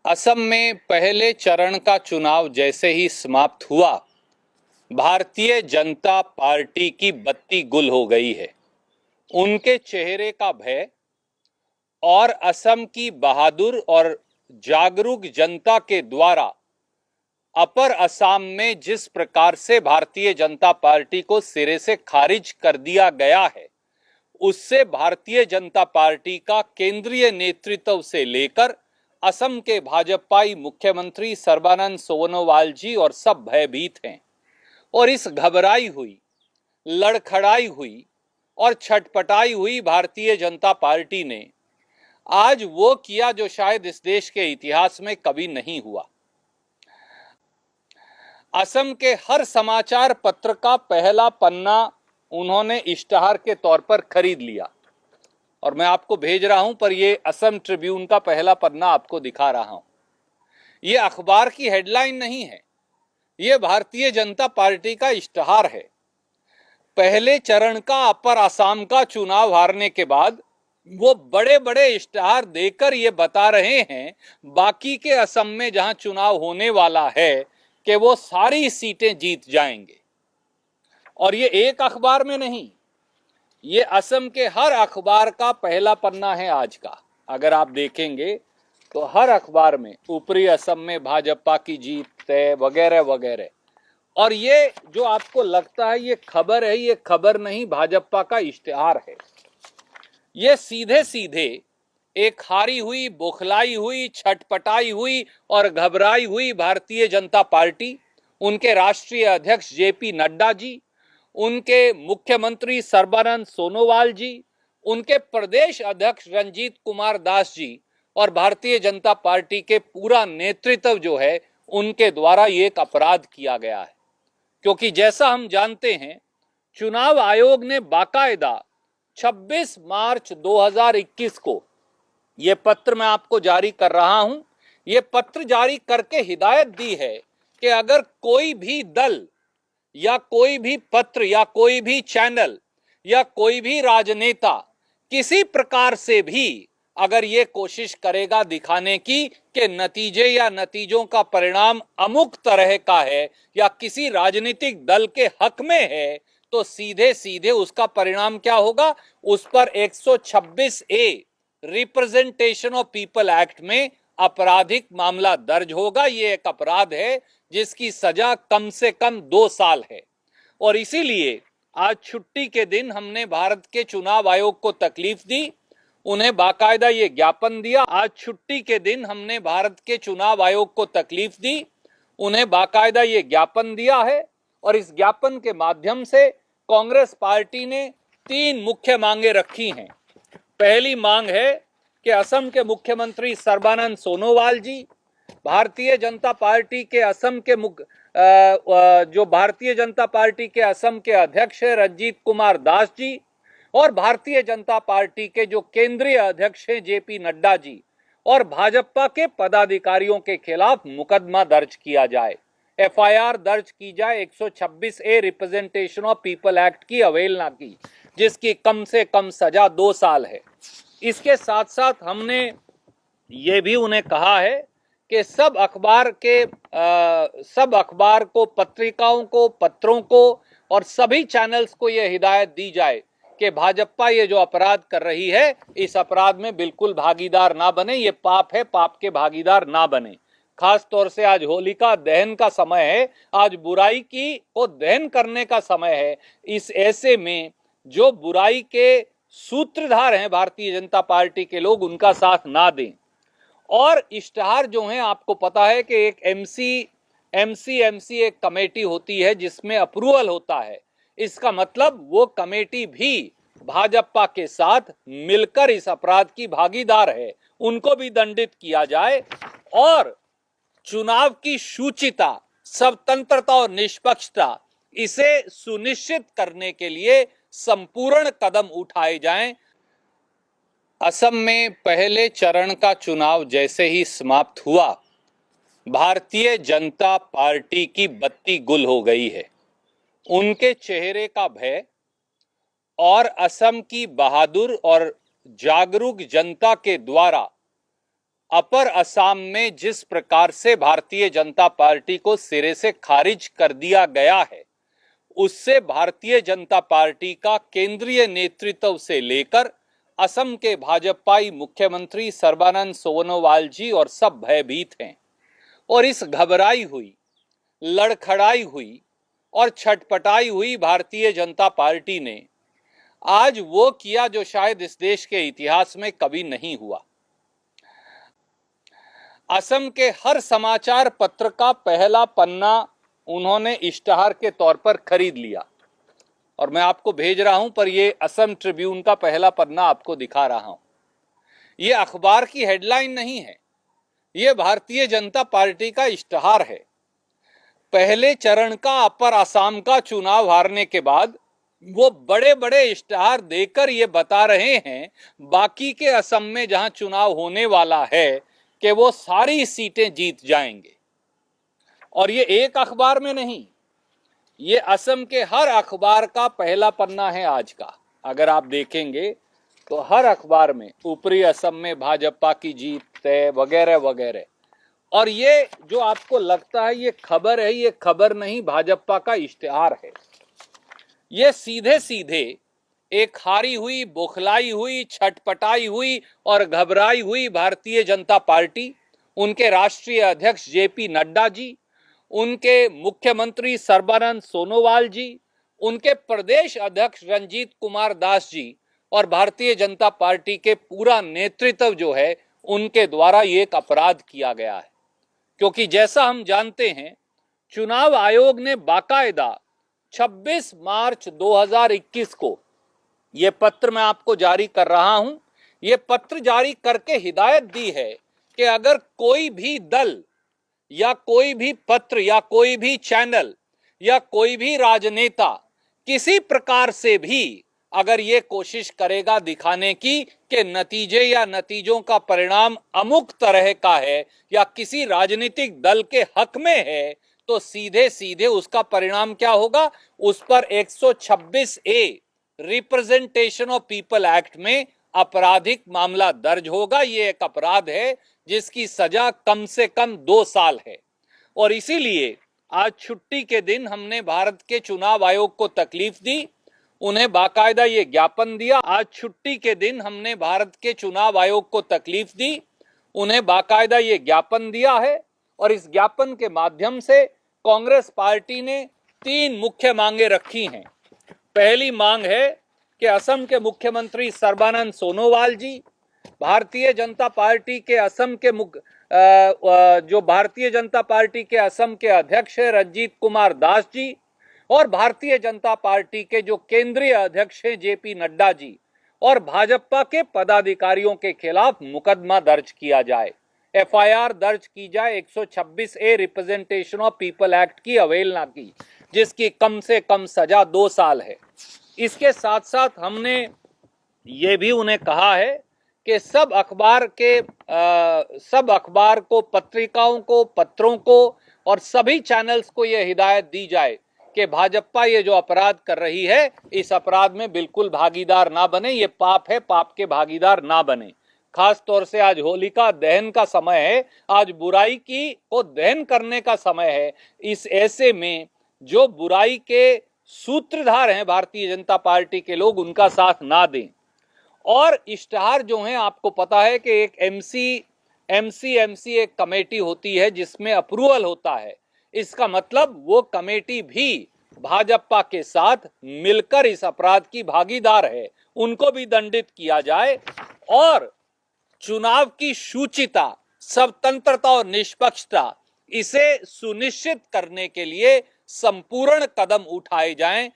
असम में पहले चरण का चुनाव जैसे ही समाप्त हुआ, भारतीय जनता पार्टी की बत्ती गुल हो गई है। उनके चेहरे का भय और असम की बहादुर और जागरूक जनता के द्वारा अपर असम में जिस प्रकार से भारतीय जनता पार्टी को सिरे से खारिज कर दिया गया है, उससे भारतीय जनता पार्टी का केंद्रीय नेतृत्व से लेकर असम के भाजपाई मुख्यमंत्री सर्बानंद सोनोवाल जी और सब भयभीत हैं। और इस घबराई हुई, लड़खड़ाई हुई और छटपटाई हुई भारतीय जनता पार्टी ने आज वो किया जो शायद इस देश के इतिहास में कभी नहीं हुआ। असम के हर समाचार पत्र का पहला पन्ना उन्होंने इश्तहार के तौर पर खरीद लिया और मैं आपको भेज रहा हूं, पर यह असम ट्रिब्यून का पहला पन्ना आपको दिखा रहा हूं। यह अखबार की हेडलाइन नहीं है, यह भारतीय जनता पार्टी का इश्तहार है। पहले चरण का अपर असम का चुनाव हारने के बाद वो बड़े बड़े इश्तहार देकर ये बता रहे हैं बाकी के असम में जहां चुनाव होने वाला है कि वो सारी सीटें जीत जाएंगे। और ये एक अखबार में नहीं, ये असम के हर अखबार का पहला पन्ना है आज का। अगर आप देखेंगे तो हर अखबार में ऊपरी असम में भाजपा की जीत है वगैरह वगैरह। और ये जो आपको लगता है ये खबर है, ये खबर नहीं, भाजपा का इश्तिहार है। ये सीधे सीधे एक हारी हुई, बौखलाई हुई, छटपटाई हुई और घबराई हुई भारतीय जनता पार्टी, उनके राष्ट्रीय अध्यक्ष जेपी नड्डा जी, उनके मुख्यमंत्री सर्बानंद सोनोवाल जी, उनके प्रदेश अध्यक्ष रंजीत कुमार दास जी और भारतीय जनता पार्टी के पूरा नेतृत्व जो है, उनके द्वारा ये एक अपराध किया गया है। क्योंकि जैसा हम जानते हैं, चुनाव आयोग ने बाकायदा 26 मार्च 2021 को यह पत्र मैं आपको जारी कर रहा हूं, यह पत्र जारी करके हिदायत दी है कि अगर कोई भी दल या कोई भी पत्र या कोई भी चैनल या कोई भी राजनेता किसी प्रकार से भी अगर ये कोशिश करेगा दिखाने की कि नतीजे या नतीजों का परिणाम अमुक तरह का है या किसी राजनीतिक दल के हक में है, तो सीधे सीधे उसका परिणाम क्या होगा, उस पर 126 a representation of people act में आपराधिक मामला दर्ज होगा। ये एक अपराध है जिसकी सजा कम से कम 2 साल है। और इसीलिए आज छुट्टी के दिन हमने भारत के चुनाव आयोग को तकलीफ दी, उन्हें बाकायदा ये ज्ञापन दिया। आज छुट्टी के दिन हमने भारत के चुनाव आयोग को तकलीफ दी, उन्हें बाकायदा ये ज्ञापन दिया है। और इस ज्ञापन के माध्यम से कांग्रेस पार्टी ने 3 मुख्य मांगे रखी हैं। पहली मांग है कि असम के मुख्यमंत्री सर्बानंद सोनोवाल जी, भारतीय जनता पार्टी के असम के जो भारतीय जनता पार्टी के असम के अध्यक्ष है रंजीत कुमार दास जी और भारतीय जनता पार्टी के जो केंद्रीय अध्यक्ष हैं जेपी नड्डा जी और भाजपा के पदाधिकारियों के खिलाफ मुकदमा दर्ज किया जाए, एफआईआर दर्ज की जाए 126 a representation of people act की अवहेलना की, जिसकी कम से कम सजा 2 साल है। इसके साथ साथ हमने ये भी उन्हें कहा है कि सब अखबार को, पत्रिकाओं को, पत्रों को और सभी चैनल्स को यह हिदायत दी जाए कि भाजपा ये जो अपराध कर रही है, इस अपराध में बिल्कुल भागीदार ना बने, ये पाप है, पाप के भागीदार ना बने। खास तौर से आज होलिका दहन का समय है, आज बुराई को दहन करने का समय है। इस ऐसे में जो बुराई के सूत्रधार हैं भारतीय जनता पार्टी के लोग, उनका साथ ना दें। और इश्तहार जो है, आपको पता है कि एक एमसी एक कमेटी होती है जिसमें अप्रूवल होता है। इसका मतलब वो कमेटी भी भाजपा के साथ मिलकर इस अपराध की भागीदार है, उनको भी दंडित किया जाए और चुनाव की शुचिता, स्वतंत्रता और निष्पक्षता, इसे सुनिश्चित करने के लिए संपूर्ण कदम उठाए जाएं। असम में पहले चरण का चुनाव जैसे ही समाप्त हुआ, भारतीय जनता पार्टी की बत्ती गुल हो गई है। उनके चेहरे का भय और असम की बहादुर और जागरूक जनता के द्वारा अपर असम में जिस प्रकार से भारतीय जनता पार्टी को सिरे से खारिज कर दिया गया है, उससे भारतीय जनता पार्टी का केंद्रीय नेतृत्व से लेकर असम के भाजपाई मुख्यमंत्री सर्बानंद सोनोवाल जी और सब भयभीत हैं। और इस घबराई हुई, लड़खड़ाई हुई और छटपटाई हुई भारतीय जनता पार्टी ने आज वो किया जो शायद इस देश के इतिहास में कभी नहीं हुआ। असम के हर समाचार पत्र का पहला पन्ना उन्होंने इश्तहार के तौर पर खरीद लिया, और मैं आपको भेज रहा हूं, पर ये असम ट्रिब्यून का पहला पन्ना आपको दिखा रहा हूं। ये अखबार की हेडलाइन नहीं है, ये भारतीय जनता पार्टी का इश्तहार है। पहले चरण का अपर असम का चुनाव हारने के बाद वो बड़े बड़े इश्तहार देकर ये बता रहे हैं बाकी के असम में जहां चुनाव होने वाला है कि वो सारी सीटें जीत जाएंगे। और ये एक अखबार में नहीं, ये असम के हर अखबार का पहला पन्ना है आज का। अगर आप देखेंगे तो हर अखबार में ऊपरी असम में भाजपा की जीत है वगैरह वगैरह। और ये जो आपको लगता है ये खबर है, ये खबर नहीं, भाजपा का इश्तिहार है। ये सीधे सीधे एक हारी हुई, बौखलाई हुई, छटपटाई हुई और घबराई हुई भारतीय जनता पार्टी, उनके राष्ट्रीय अध्यक्ष जेपी नड्डा जी, उनके मुख्यमंत्री सर्बानंद सोनोवाल जी, उनके प्रदेश अध्यक्ष रंजीत कुमार दास जी और भारतीय जनता पार्टी के पूरा नेतृत्व जो है, उनके द्वारा ये एक अपराध किया गया है। क्योंकि जैसा हम जानते हैं, चुनाव आयोग ने बाकायदा 26 मार्च 2021 को ये पत्र मैं आपको जारी कर रहा हूं, ये पत्र जारी करके हिदायत दी है कि अगर कोई भी दल या कोई भी पत्र या कोई भी चैनल या कोई भी राजनेता किसी प्रकार से भी अगर ये कोशिश करेगा दिखाने की कि नतीजे या नतीजों का परिणाम अमुक तरह का है या किसी राजनीतिक दल के हक में है, तो सीधे सीधे उसका परिणाम क्या होगा, उस पर 126A representation of people act में आपराधिक मामला दर्ज होगा। ये एक अपराध है जिसकी सजा कम से कम 2 साल है। और इसीलिए आज छुट्टी के दिन हमने भारत के चुनाव आयोग को तकलीफ दी, उन्हें बाकायदा ये ज्ञापन दिया। आज छुट्टी के दिन हमने भारत के चुनाव आयोग को तकलीफ दी, उन्हें बाकायदा ये ज्ञापन दिया है। और इस ज्ञापन के माध्यम से कांग्रेस पार्टी ने 3 मुख्य मांगे रखी हैं। पहली मांग है कि असम के मुख्यमंत्री सर्बानंद सोनोवाल जी, भारतीय जनता पार्टी के असम के जो भारतीय जनता पार्टी के असम के अध्यक्ष है रंजीत कुमार दास जी, और भारतीय जनता पार्टी के जो केंद्रीय अध्यक्ष हैं जेपी नड्डा जी, और भाजपा के पदाधिकारियों के खिलाफ मुकदमा दर्ज किया जाए, एफआईआर दर्ज की जाए 126A representation of people act की अवहेलना की, जिसकी कम से कम सजा 2 साल है। इसके साथ साथ हमने ये भी उन्हें कहा है कि सब अखबार को, पत्रिकाओं को, पत्रों को और सभी चैनल्स को यह हिदायत दी जाए कि भाजपा ये जो अपराध कर रही है, इस अपराध में बिल्कुल भागीदार ना बने, ये पाप है, पाप के भागीदार ना बने। खास तौर से आज होलिका दहन का समय है, आज बुराई को दहन करने का समय है। इस ऐसे में जो बुराई के सूत्रधार हैं भारतीय जनता पार्टी के लोग, उनका साथ ना दें। और इश्तहार जो है, आपको पता है कि एक एमसी एक कमेटी होती है जिसमें अप्रूवल होता है। इसका मतलब वो कमेटी भी भाजपा के साथ मिलकर इस अपराध की भागीदार है, उनको भी दंडित किया जाए। और चुनाव की शुचिता, स्वतंत्रता और निष्पक्षता, इसे सुनिश्चित करने के लिए संपूर्ण कदम उठाए जाएं।